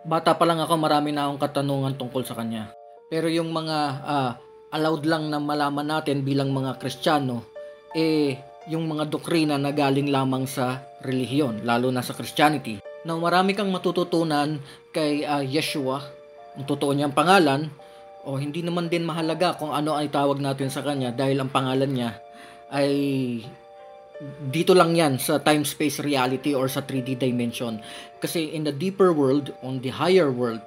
Bata pa lang ako, marami na akong katanungan tungkol sa kanya. Pero yung mga allowed lang na malaman natin bilang mga Kristiyano, yung mga doktrina na galing lamang sa relihiyon, lalo na sa Christianity. Na marami kang matututunan kay Yeshua, ang totoo niyang pangalan, o hindi naman din mahalaga kung ano ay tawag natin sa kanya dahil ang pangalan niya ay dito lang yan sa time-space reality or sa 3D dimension. Kasi in the deeper world, on the higher world,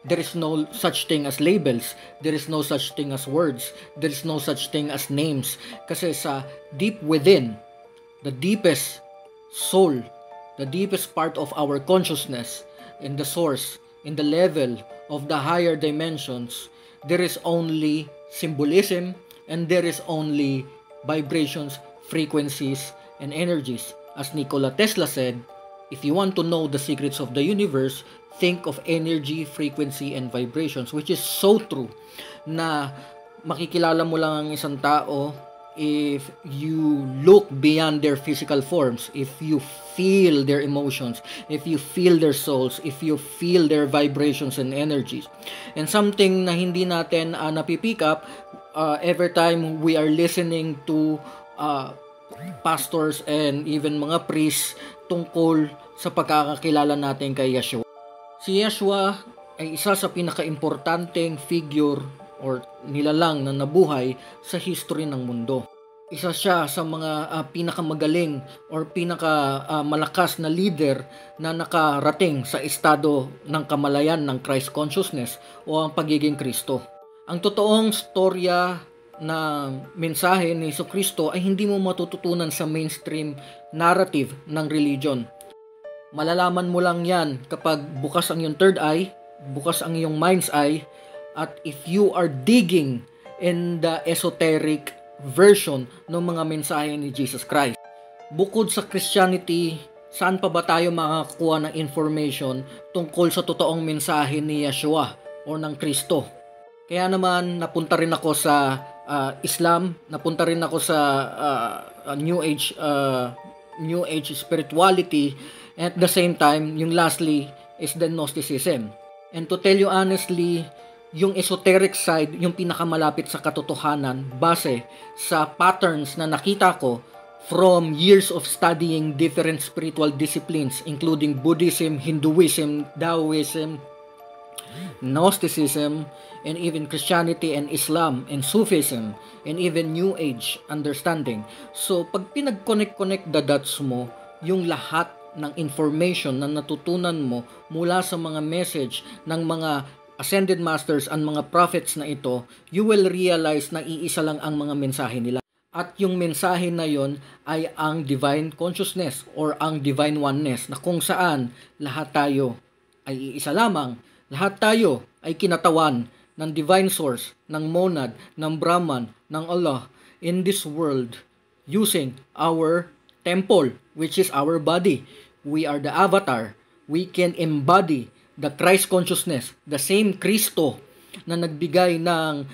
there is no such thing as labels. There is no such thing as words. There is no such thing as names. Kasi sa deep within, the deepest soul, the deepest part of our consciousness, in the source, in the level of the higher dimensions, there is only symbolism and there is only vibrations, frequencies, and energies. As Nikola Tesla said, if you want to know the secrets of the universe, think of energy, frequency, and vibrations, which is so true na makikilala mo lang ang isang tao if you look beyond their physical forms, if you feel their emotions, if you feel their souls, if you feel their vibrations and energies. And something na hindi natin napipick up every time we are listening to pastors and even mga priests tungkol sa pagkakakilala natin kay Yeshua. Si Yeshua ay isa sa pinaka-importanteng figure or nilalang na nabuhay sa history ng mundo. Isa siya sa mga pinakamagaling or pinakamalakas na leader na nakarating sa estado ng kamalayan ng Christ consciousness o ang pagiging Kristo. Ang totoong storya na mensahe ni Jesucristo ay hindi mo matututunan sa mainstream narrative ng religion. Malalaman mo lang yan kapag bukas ang iyong third eye, bukas ang iyong mind's eye, at if you are digging in the esoteric version ng mga mensahe ni Jesus Christ. Bukod sa Christianity, saan pa ba tayo makakakuha ng information tungkol sa totoong mensahe ni Yeshua o ng Kristo? Kaya naman napunta rin ako sa Islam, napunta rin ako sa New Age spirituality, and at the same time, yung lastly is the Gnosticism. And to tell you honestly, yung esoteric side, yung pinakamalapit sa katotohanan base sa patterns na nakita ko from years of studying different spiritual disciplines including Buddhism, Hinduism, Taoism, Gnosticism, and even Christianity and Islam and Sufism and even New Age understanding. So pag pinag-connect the dots mo, yung lahat ng information na natutunan mo mula sa mga message ng mga ascended masters and mga prophets na ito, you will realize na iisa lang ang mga mensahe nila. At yung mensahe na yon ay ang divine consciousness or ang divine oneness na kung saan lahat tayo ay iisa lamang. Lahat tayo ay kinatawan ng divine source, ng monad, ng Brahman, ng Allah in this world using our temple, which is our body. We are the avatar. We can embody the Christ consciousness, the same Kristo na nagbigay ng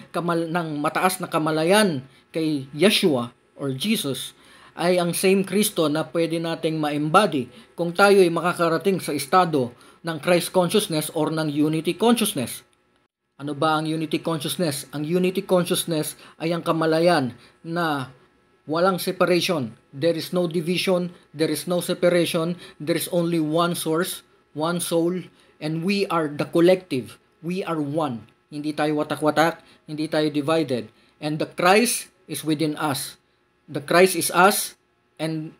mataas na kamalayan kay Yeshua or Jesus ay ang same Kristo na pwede nating ma-embody kung tayo ay makakarating sa estado ng Christ consciousness or ng unity consciousness. Ano ba ang unity consciousness? Ang unity consciousness ay ang kamalayan na walang separation. There is no division, there is no separation, there is only one source, one soul, and we are the collective. We are one. Hindi tayo watak-watak, hindi tayo divided. And the Christ is within us. The Christ is us, and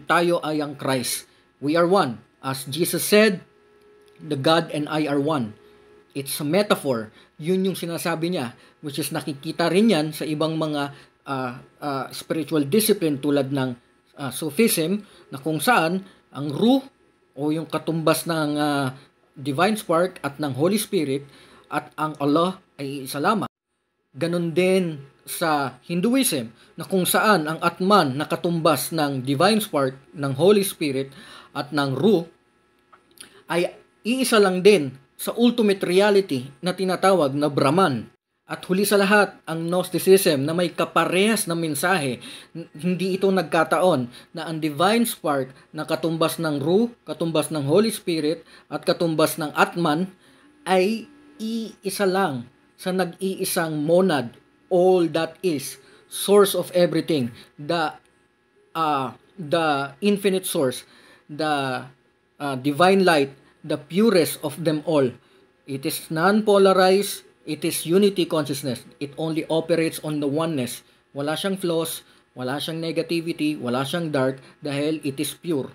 tayo ay ang Christ. We are one. As Jesus said, the God and I are one. It's a metaphor. Yun yung sinasabi niya, which is nakikita rin yan sa ibang mga spiritual discipline tulad ng Sufism, na kung saan ang Ruh o yung katumbas ng Divine Spark at ng Holy Spirit at ang Allah ay isa lamang. Ganon din sa Hinduism na kung saan ang Atman na katumbas ng Divine Spark, ng Holy Spirit at ng Ruh ay iisa lang din sa ultimate reality na tinatawag na Brahman. At huli sa lahat, ang Gnosticism na may kaparehas na mensahe, hindi ito nagkataon na ang divine spark na katumbas ng Ruh, katumbas ng Holy Spirit, at katumbas ng Atman ay iisa lang sa nag-iisang monad, all that is, source of everything, the infinite source, the divine light, the purest of them all. It is non-polarized, it is unity consciousness. It only operates on the oneness. Wala siyang flaws, wala siyang negativity, wala siyang dark dahil it is pure.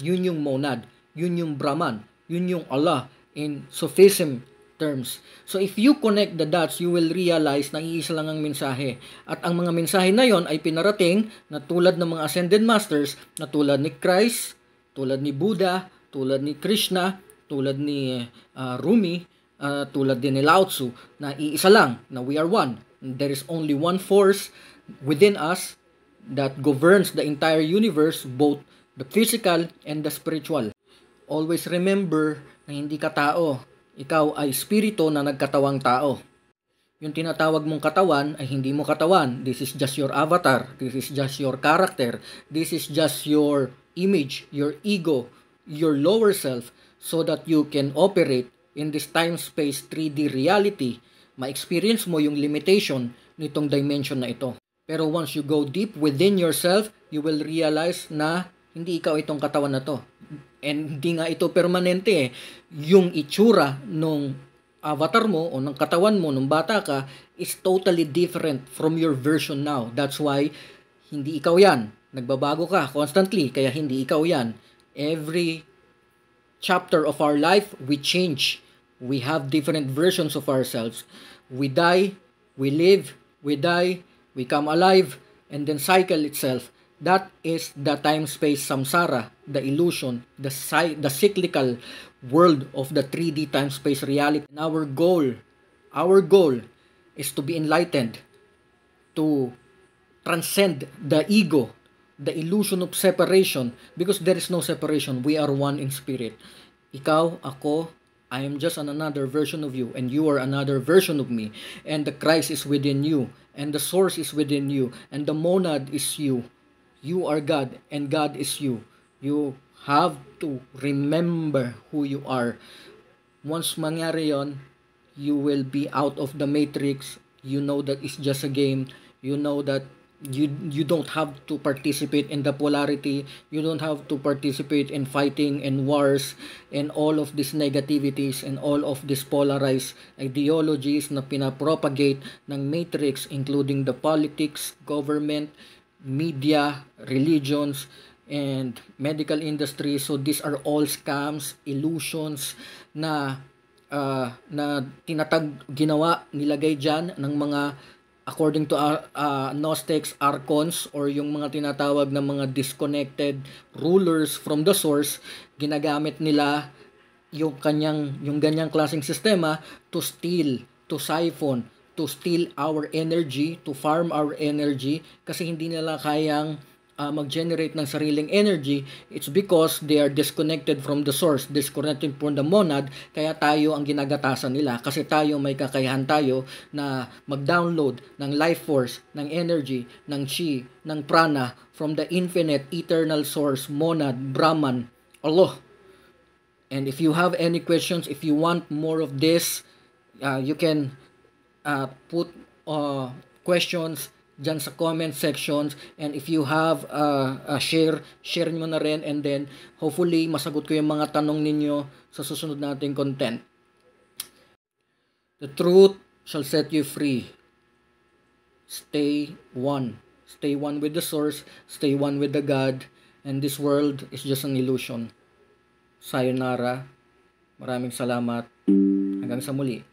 Yun yung monad, yun yung Brahman, yun yung Allah in Sufism terms. So if you connect the dots, you will realize na iisa lang ang mensahe. At ang mga mensahe na yon ay pinarating na tulad ng mga ascended masters, na tulad ni Christ, tulad ni Buddha, tulad ni Krishna, tulad ni Rumi, tulad din ni Lao Tzu, na iisa lang, na we are one. There is only one force within us that governs the entire universe, both the physical and the spiritual. Always remember na hindi ka tao. Ikaw ay spirito na nagkatawang tao. Yung tinatawag mong katawan ay hindi mo katawan. This is just your avatar. This is just your character. This is just your image, your ego, your lower self, so that you can operate in this time-space 3D reality. Ma-experience mo yung limitation nitong dimension na ito. Pero once you go deep within yourself, you will realize na hindi ikaw itong katawan na to. And hindi nga ito permanente eh. Yung itsura nung avatar mo o ng katawan mo nung bata ka is totally different from your version now. That's why hindi ikaw yan. Nagbabago ka constantly, kaya hindi ikaw yan. Every chapter of our life, we change. We have different versions of ourselves. We die, we live, we die, we come alive, and then cycle itself. That is the time-space samsara, the illusion, the cyclical world of the 3D time-space reality. And our goal is to be enlightened, to transcend the ego, the illusion of separation, because there is no separation. We are one in spirit. Ikaw, ako, I am just another version of you, and you are another version of me. And the Christ is within you, and the source is within you, and the monad is you. You are God, and God is you. You have to remember who you are. Once mangyari yon, you will be out of the matrix. You know that it's just a game. You know that you don't have to participate in the polarity. You don't have to participate in fighting and wars and all of these negativities and all of these polarized ideologies na pinapropagate ng matrix, including the politics, government, media, religions, and medical industry. So these are all scams, illusions na ginawa, nilagay dyan ng mga, according to Gnostics, archons, or yung mga tinatawag na mga disconnected rulers from the source. Ginagamit nila yung ganyang klaseng sistema to steal, to siphon, to steal our energy, to farm our energy, kasi hindi nila kayang mag-generate ng sariling energy. It's because they are disconnected from the source, disconnected from the monad, kaya tayo ang ginagatasan nila, kasi tayo may kakayahan tayo na mag-download ng life force, ng energy, ng chi, ng prana from the infinite eternal source, monad, Brahman, Allah. And if you have any questions, if you want more of this, you can put questions dyan sa comment sections, and if you have share nyo na rin, and then hopefully masagot ko yung mga tanong ninyo sa susunod nating content. The truth shall set you free. Stay one. Stay one with the source, stay one with the God, and this world is just an illusion. Sayonara. Maraming salamat. Hanggang sa muli.